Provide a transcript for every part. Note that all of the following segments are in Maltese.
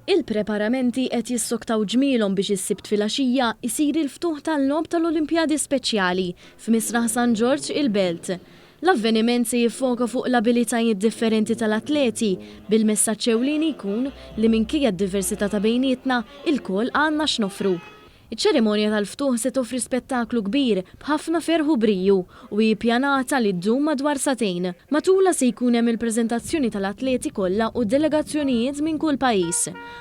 Il-preparamenti qed jissoktaw ġmielhom biex is-sibt filgħaxija jsir il-ftuħ tal-logħob tal-Olimpjadi Speċjali f'Misraħ San George il-Belt. L-avveniment se jiffoka fuq l-abilitajiet differenti tal-atleti bil-messaġġ ewlieni jkun li minkejja d-diversità ta' bejnietna il-koll għandna x'nofru. Iċ-ċerimonja tal-ftuħ se toffri spettaklu kbir b'ħafna ferħu briju u jippjanata li ddum madwar satejn. Matula se jkun hemm il-preżentazzjoni tal-atleti kollha u delegazzjonijiet minn kull pajjiż.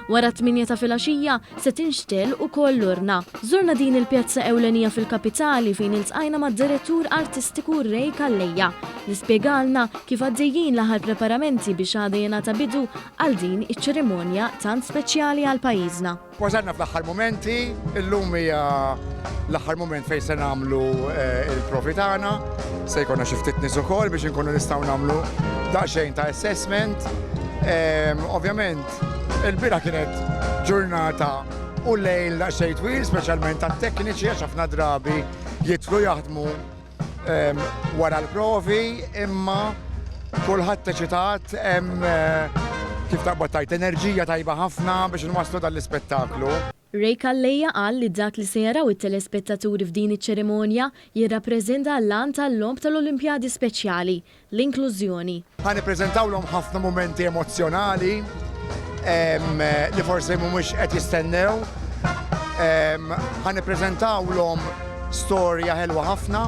Wara 8 ta' filgħaxija se tinxtel ukoll l-urna. Żurna din il-pjazza ewlenija fil-kapitali fejn iltqajna mad-direttur artistiku Ray Kalleja li spjegalna kif għaddejjin l-aħħar preparamenti biex għadha jingħata bidu għal din iċ-ċerimonja tant speċjali għal pajjiżna. Wasalna fl-aħħar momenti, illum hija l-aħħar moment fejn se nagħmlu il-provi tagħna, se jkollna xi ftit nies ukoll biex inkunu nistgħu nagħmlu daqsxejn ta' assessment. Ovvjament, il-bira kienet ġurnata u lejl daqsxejn twil, speċjalment tat-tekniċi għax ħafna drabi jidħlu jaħdmu wara l-provi, imma kulħadd eċitat hemm kif taqbad tajt enerġija tajba ħafna biex nwasslu dal-ispettaklu. Ray Kalleja qal li dak li se jaraw it-telespettaturi f'din iċ-ċerimonja jirrappreżenta l-għan tal-logħob tal-Olimpjadi Speċjali, l-inklużjoni. Ħa nippreżentawlhom ħafna momenti emozjonali li forsi mhumiex qed jistennew. Ħa nippreżentawlhom storja ħelwa ħafna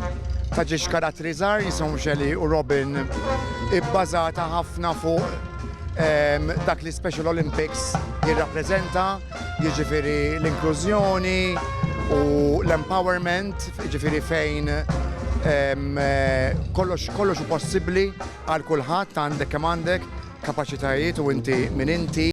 ta' ġiex karattri żgħar jisimhom Shelley u Robin ibbażata ħafna fuq dak li Special Olympics jirrappreżenta, jiġifieri l-inklużjoni u l-empowerment, jiġifieri fejn kollox possibbli għal kulħadd għandek kemm għandek kapaċitajiet u inti min inti.